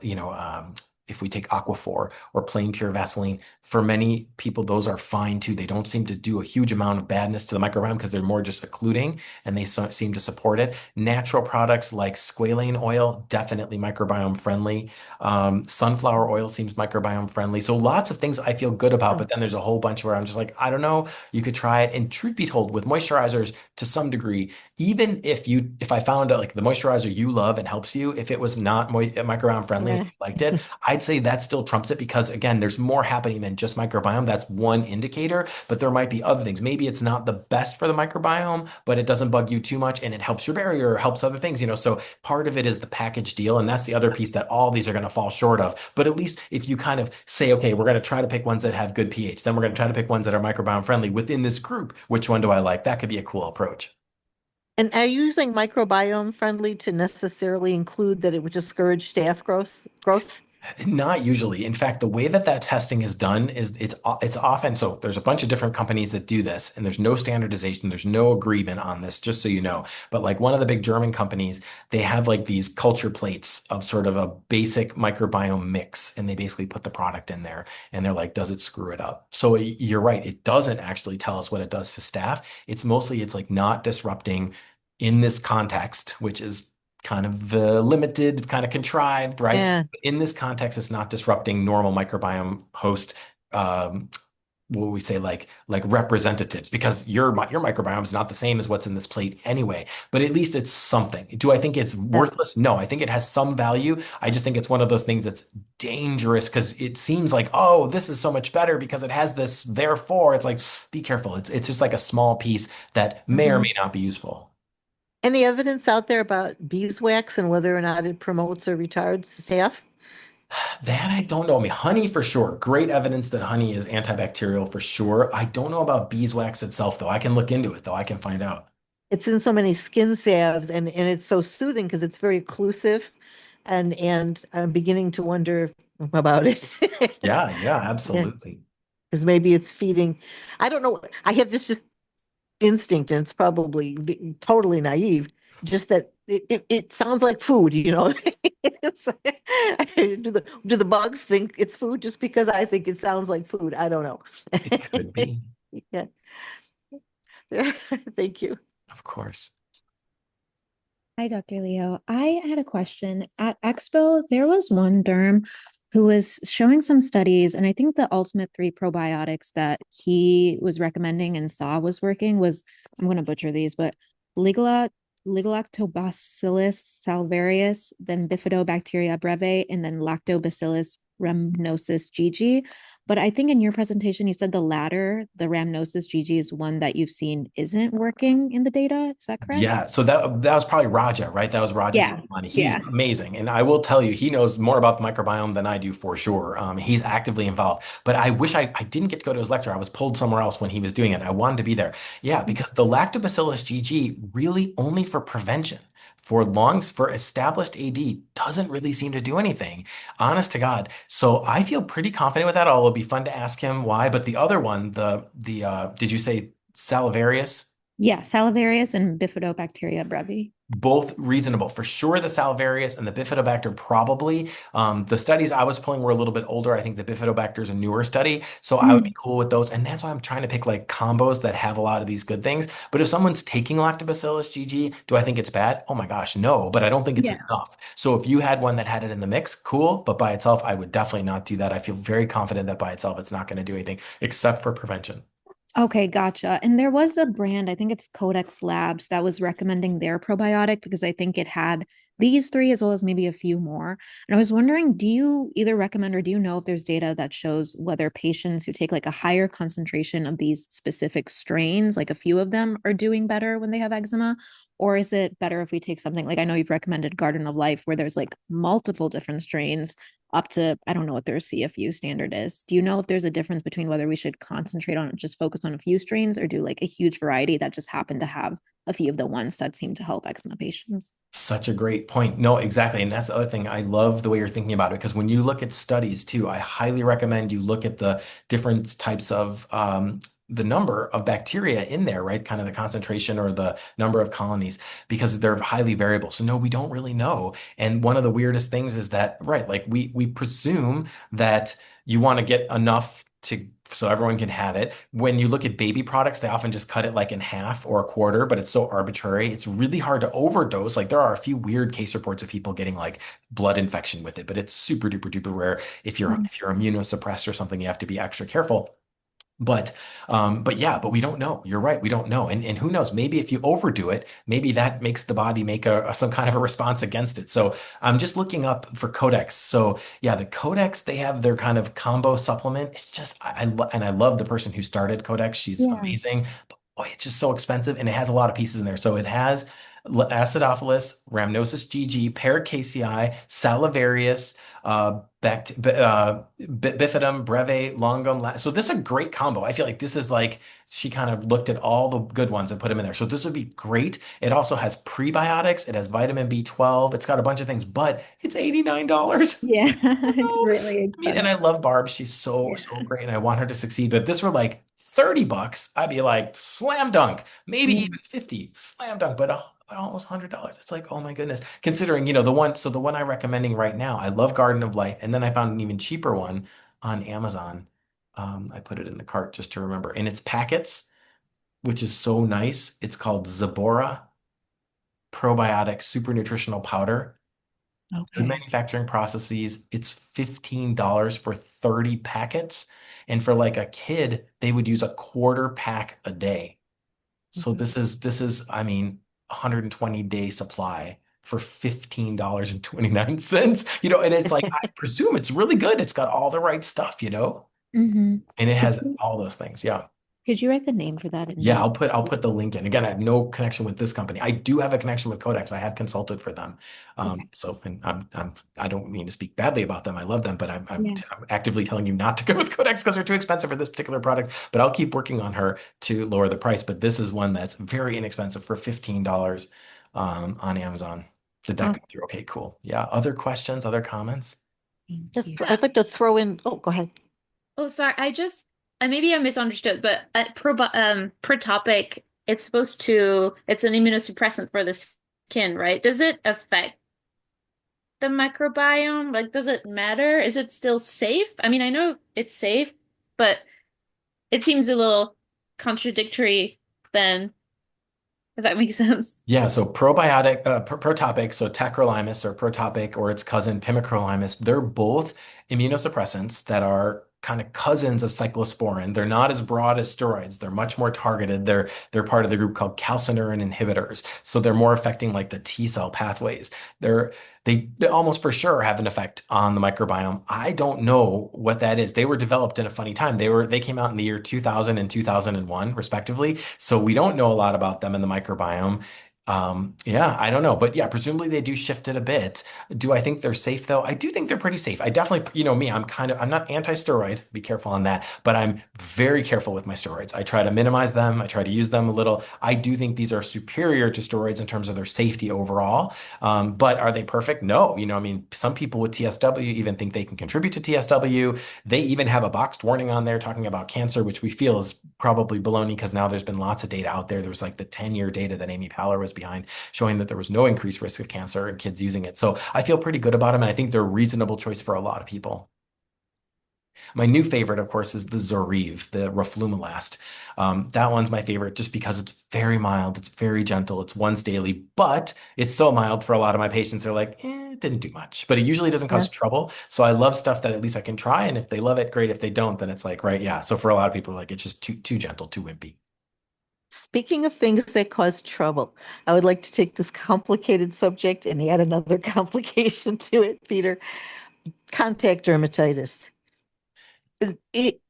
if we take Aquaphor or plain pure Vaseline, for many people, those are fine too. They don't seem to do a huge amount of badness to the microbiome because they're more just occluding and they seem to support it. Natural products like squalane oil, definitely microbiome friendly. Sunflower oil seems microbiome friendly. So lots of things I feel good about, Oh, but then there's a whole bunch where I'm just like, I don't know. You could try it. And truth be told, with moisturizers to some degree, even if I found out like the moisturizer you love and helps you, if it was not microbiome friendly and yeah. you liked it, I'd say that still trumps it because again, there's more happening than just microbiome. That's one indicator, but there might be other things. Maybe it's not the best for the microbiome, but it doesn't bug you too much and it helps your barrier or helps other things, So part of it is the package deal. And that's the other piece that all these are going to fall short of. But at least if you kind of say, okay, we're going to try to pick ones that have good pH, then we're going to try to pick ones that are microbiome friendly within this group. Which one do I like? That could be a cool approach. And are you using microbiome friendly to necessarily include that it would discourage staph growth? Not usually. In fact, the way that testing is done is it's often so there's a bunch of different companies that do this, and there's no standardization, there's no agreement on this, just so you know. But like one of the big German companies, they have like these culture plates of sort of a basic microbiome mix, and they basically put the product in there, and they're like, does it screw it up? So you're right, it doesn't actually tell us what it does to staff. It's like not disrupting in this context, which is kind of limited, it's kind of contrived, right? Yeah. In this context, it's not disrupting normal microbiome host. What we say like representatives because your microbiome is not the same as what's in this plate anyway, but at least it's something. Do I think it's Yeah. worthless? No, I think it has some value. I just think it's one of those things that's dangerous because it seems like, oh, this is so much better because it has this, therefore it's like, be careful. It's just like a small piece that may or Hmm. may not be useful. Any evidence out there about beeswax and whether or not it promotes or retards staph? That I don't know. I mean, honey for sure. Great evidence that honey is antibacterial for sure. I don't know about beeswax itself, though. I can look into it, though. I can find out. It's in so many skin salves and it's so soothing because it's very occlusive and I'm beginning to wonder about it. Yeah, yeah, Yeah, absolutely. because maybe it's feeding. I don't know. I have just instinct, and it's probably totally naive. Just that it sounds like food. It's, do the bugs think it's food just because I think it sounds like food? I don't know. It could be, Yeah. Thank you. of course. Hi, Dr. Leo. I had a question. At Expo, there was one derm who was showing some studies, and I think the ultimate three probiotics that he was recommending and saw was working was, I'm going to butcher these, but Ligula, Ligulactobacillus salvarius, then Bifidobacteria breve, and then Lactobacillus Rhamnosus GG. But I think in your presentation, you said the latter, the Rhamnosus GG, is one that you've seen isn't working in the data. Is that correct? Yeah, so that was probably Raja, right? That was Raja Yeah. Salamani. He's Yeah. amazing, and I will tell you, he knows more about the microbiome than I do for sure. He's actively involved. But I wish I didn't get to go to his lecture. I was pulled somewhere else when he was doing it. I wanted to be there. Yeah, because the Lactobacillus GG really only for prevention. For established AD doesn't really seem to do anything, honest to God. So I feel pretty confident with that. Although it'd be fun to ask him why. But the other one, the did you say salivarius? Yeah. Salivarius and Bifidobacteria brevi. Both reasonable. For sure, the Salivarius and the Bifidobacter probably. The studies I was pulling were a little bit older. I think the Bifidobacter is a newer study, so I would be Mhm. cool with those. And that's why I'm trying to pick like combos that have a lot of these good things. But if someone's taking Lactobacillus GG, do I think it's bad? Oh my gosh, no, but I don't think it's Yeah. enough. So if you had one that had it in the mix, cool. But by itself, I would definitely not do that. I feel very confident that by itself, it's not going to do anything except for prevention. Okay, gotcha. And there was a brand, I think it's Codex Labs, that was recommending their probiotic because I think it had these three as well as maybe a few more. And I was wondering, do you either recommend or do you know if there's data that shows whether patients who take like a higher concentration of these specific strains, like a few of them, are doing better when they have eczema? Or is it better if we take something like I know you've recommended Garden of Life, where there's like multiple different strains up to I don't know what their CFU standard is. Do you know if there's a difference between whether we should concentrate on just focus on a few strains or do like a huge variety that just happen to have a few of the ones that seem to help eczema patients? Such a great point. No, exactly. And that's the other thing. I love the way you're thinking about it because when you look at studies too, I highly recommend you look at the different types of the number of bacteria in there, right? Kind of the concentration or the number of colonies because they're highly variable. So no, we don't really know. And one of the weirdest things is that, right, like we presume that you want to get enough to so everyone can have it. When you look at baby products, they often just cut it like in half or a quarter, but it's so arbitrary. It's really hard to overdose. Like there are a few weird case reports of people getting like blood infection with it, but it's super duper duper rare. If you're immunosuppressed or something, you have to be extra careful. But yeah, but we don't know. You're right. We don't know. And who knows? Maybe if you overdo it, maybe that makes the body make some kind of a response against it. So I'm just looking up for Codex. So yeah, the Codex, they have their kind of combo supplement. It's just and I love the person who started Codex. She's Yeah. amazing. But boy, it's just so expensive and it has a lot of pieces in there. So it has Acidophilus, Rhamnosus GG, Paracasei, Salivarius, Bifidum, Breve, Longum. So this is a great combo. I feel like this is like she kind of looked at all the good ones and put them in there. So this would be great. It also has prebiotics. It has vitamin B12. It's got a bunch of things, but it's $89. Yeah, it's No. really I mean, and expensive. I love Barb. She's so Yeah. great, and I want her to succeed. But if this were like $30, I'd be like slam dunk, maybe Yeah. even 50, slam dunk. But almost $100. It's like, oh my goodness. Considering, the one I'm recommending right now, I love Garden of Life, and then I found an even cheaper one on Amazon. I put it in the cart just to remember, and it's packets, which is so nice. It's called Zabora Probiotic Super Nutritional Powder. Good Okay. manufacturing processes. It's $15 for 30 packets. And for like a kid, they would use a quarter pack a day. So Mhm. I mean, 120-day supply for $15.29. And it's like, I presume it's really good. It's got all the right stuff. Mm-hmm. And it Could has you all those things. Yeah. could you write the name for that in Yeah, the I'll put the link in. Again, I have no connection with this company. I do have a connection with Codex. I have consulted for them. okay. And I don't mean to speak badly about them. I love them, but Yeah. I'm actively telling you not to go with Codex because they're too expensive for this particular product. But I'll keep working on her to lower the price. But this is one that's very inexpensive for $15 on Amazon. Did that go Awesome. through? Okay, cool. Yeah. Other questions, other comments? Thank you. I'd like to throw in, oh, go ahead. Oh, sorry. Maybe I misunderstood, but per topic, it's an immunosuppressant for the skin, right? Does it affect the microbiome? Like, does it matter? Is it still safe? I mean, I know it's safe, but it seems a little contradictory then, if that makes sense. Yeah, so probiotic, protopic, so tacrolimus or protopic or its cousin pimecrolimus, they're both immunosuppressants that are kind of cousins of cyclosporin. They're not as broad as steroids. They're much more targeted. They're part of the group called calcineurin inhibitors. So they're more affecting like the T cell pathways. They're they almost for sure have an effect on the microbiome. I don't know what that is. They were developed in a funny time. They came out in the year 2000 and 2001 respectively. So we don't know a lot about them in the microbiome. Yeah, I don't know, but yeah, presumably they do shift it a bit. Do I think they're safe though? I do think they're pretty safe. I definitely, you know me, I'm not anti-steroid, be careful on that, but I'm very careful with my steroids. I try to minimize them. I try to use them a little. I do think these are superior to steroids in terms of their safety overall. But are they perfect? No. You know, I mean, some people with TSW even think they can contribute to TSW. They even have a boxed warning on there talking about cancer, which we feel is probably baloney because now there's been lots of data out there. There's like the 10-year data that Amy Paller was behind showing that there was no increased risk of cancer in kids using it. So I feel pretty good about them. And I think they're a reasonable choice for a lot of people. My new favorite, of course, is the Zoryve, the roflumilast. That one's my favorite just because it's very mild, it's very gentle, it's once daily, but it's so mild for a lot of my patients. They're like, it didn't do much, but it usually doesn't Yeah. cause trouble. So I love stuff that at least I can try. And if they love it, great. If they don't, then it's like, right, yeah. So for a lot of people, like it's just too gentle, too wimpy. Speaking of things that cause trouble, I would like to take this complicated subject and add another complication to it, Peter. Contact dermatitis. It,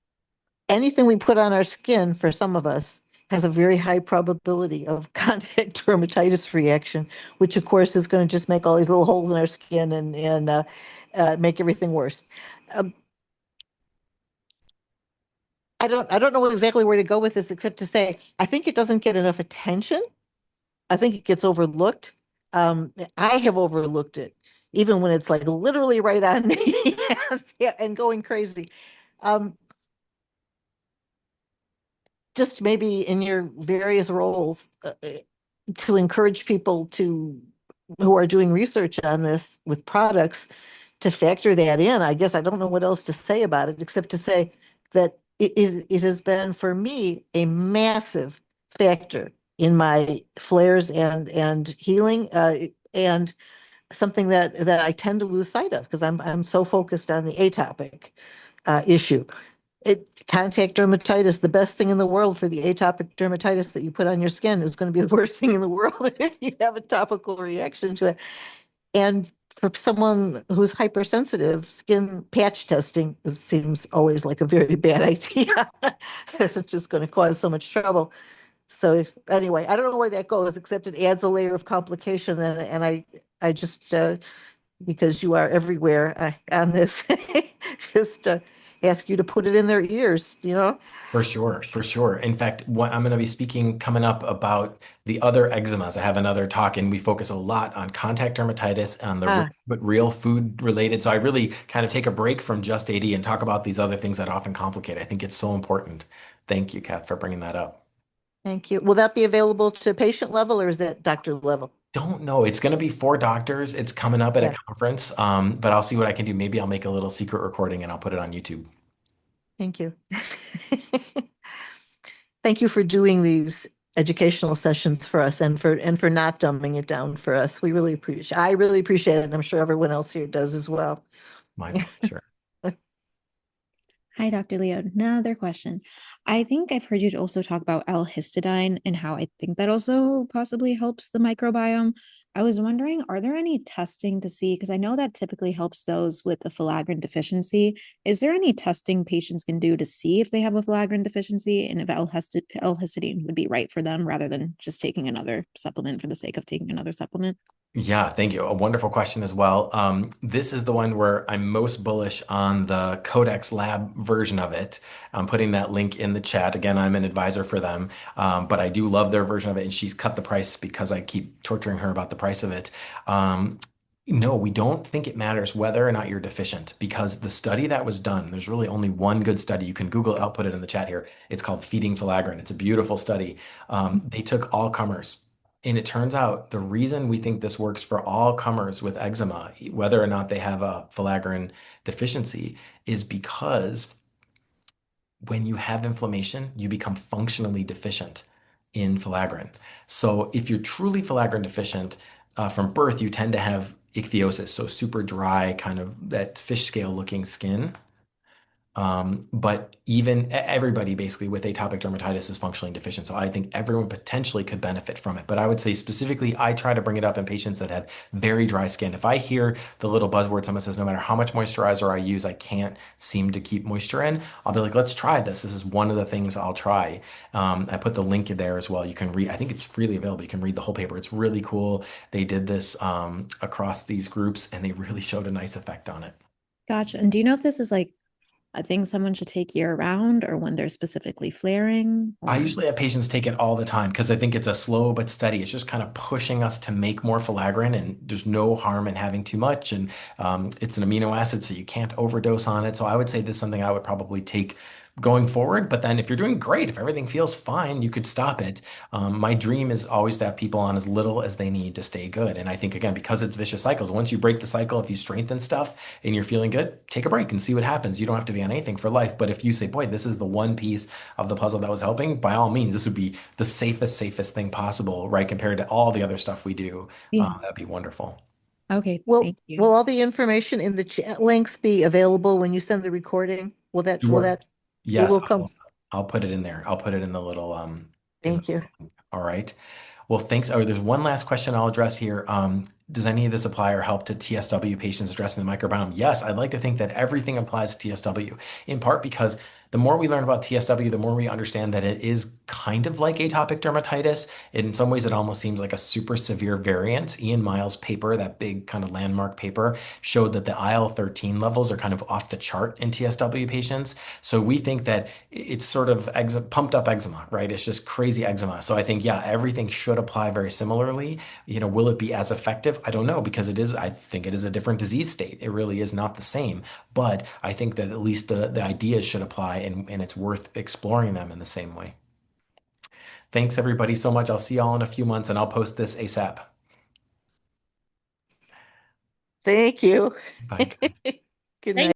anything we put on our skin, for some of us, has a very high probability of contact dermatitis reaction, which of course is going to just make all these little holes in our skin and make everything worse. Um, I don't know exactly where to go with this, except to say I think it doesn't get enough attention. I think it gets overlooked. I have overlooked it, even when it's like literally right on me. Yes, yeah, and going crazy. Um, just maybe in your various roles to encourage people to who are doing research on this with products to factor that in. I guess I don't know what else to say about it except to say that it has been for me a massive factor in my flares and healing and something that I tend to lose sight of because I'm so focused on the atopic issue. Contact dermatitis, the best thing in the world for the atopic dermatitis that you put on your skin is going to be the worst thing in the world if you have a topical reaction to it. And for someone who's hypersensitive, skin patch testing seems always like a very bad idea. It's just going to cause so much trouble. So anyway, I don't know where that goes, except it adds a layer of complication. And I just because you are everywhere on this, just ask you to put it in their ears, you know? For sure, for sure. In fact, I'm going to be speaking coming up about the other eczemas. I have another talk, and we focus a lot on contact dermatitis on the Ah, but real food related. So I really kind of take a break from just AD and talk about these other things that often complicate. I think it's so important. Thank you, Kath, for bringing that up. thank you. Will that be available to patient level or is that doctor level? Don't know. It's going to be for doctors. It's coming up at a Yeah, conference, but I'll see what I can do. Maybe I'll make a little secret recording and I'll put it on YouTube. thank you. Thank you for doing these educational sessions for us and for not dumbing it down for us. I really appreciate it. And I'm sure everyone else here does as well. My pleasure. Hi, Dr. Leo. Another question. I think I've heard you also talk about L-histidine and how I think that also possibly helps the microbiome. I was wondering, are there any testing to see? Because I know that typically helps those with a filaggrin deficiency. Is there any testing patients can do to see if they have a filaggrin deficiency and if L-histidine would be right for them rather than just taking another supplement for the sake of taking another supplement? Yeah, thank you. A wonderful question as well. This is the one where I'm most bullish on the Codex Lab version of it. I'm putting that link in the chat. Again, I'm an advisor for them, but I do love their version of it, and she's cut the price because I keep torturing her about the price of it. Um, no, we don't think it matters whether or not you're deficient because the study that was done, there's really only one good study. You can Google it. I'll put it in the chat here. It's called Feeding Filaggrin. It's a beautiful study. They took all comers. And it turns out the reason we think this works for all comers with eczema, whether or not they have a filaggrin deficiency, is because when you have inflammation, you become functionally deficient in filaggrin. So if you're truly filaggrin deficient from birth, you tend to have ichthyosis, so super dry, kind of that fish scale looking skin. But even everybody basically with atopic dermatitis is functionally deficient. So I think everyone potentially could benefit from it. But I would say specifically, I try to bring it up in patients that have very dry skin. If I hear the little buzzword, someone says, no matter how much moisturizer I use, I can't seem to keep moisture in, I'll be like, let's try this. This is one of the things I'll try. I put the link in there as well. You can read, I think it's freely available. You can read the whole paper. It's really cool. They did this across these groups and they really showed a nice effect on it. Gotcha. And do you know if this is like a thing someone should take year round or when they're specifically flaring I or? usually have patients take it all the time because I think it's a slow but steady. It's just kind of pushing us to make more filaggrin, and there's no harm in having too much. And it's an amino acid, so you can't overdose on it. So I would say this is something I would probably take going forward. But then if you're doing great, if everything feels fine, you could stop it. My dream is always to have people on as little as they need to stay good. And I think, again, because it's vicious cycles, once you break the cycle, if you strengthen stuff and you're feeling good, take a break and see what happens. You don't have to be on anything for life. But if you say, boy, this is the one piece of the puzzle that was helping, by all means, this would be the safest thing possible, right? Compared to all the other stuff we do. Yeah. That'd be wonderful. Okay, Will thank you. will all the information in the chat links be available when you send the recording? Will Sure. that it Yes, will come? I'll put it in there. I'll put it in the little in the Thank you. all right. Well, thanks. Oh, there's one last question I'll address here. Does any of this apply or help to TSW patients addressing the microbiome? Yes, I'd like to think that everything applies to TSW, in part because the more we learn about TSW, the more we understand that it is kind of like atopic dermatitis. In some ways, it almost seems like a super severe variant. Ian Miles' paper, that big kind of landmark paper, showed that the IL-13 levels are kind of off the chart in TSW patients. So we think that it's sort of pumped up eczema, right? It's just crazy eczema. So I think, yeah, everything should apply very similarly. Will it be as effective? I don't know because I think it is a different disease state. It really is not the same. But I think that at least the ideas should apply and it's worth exploring them in the same way. Thanks everybody so much. I'll see y'all in a few months and I'll post this ASAP. Thank you. Bye. Good Thank night.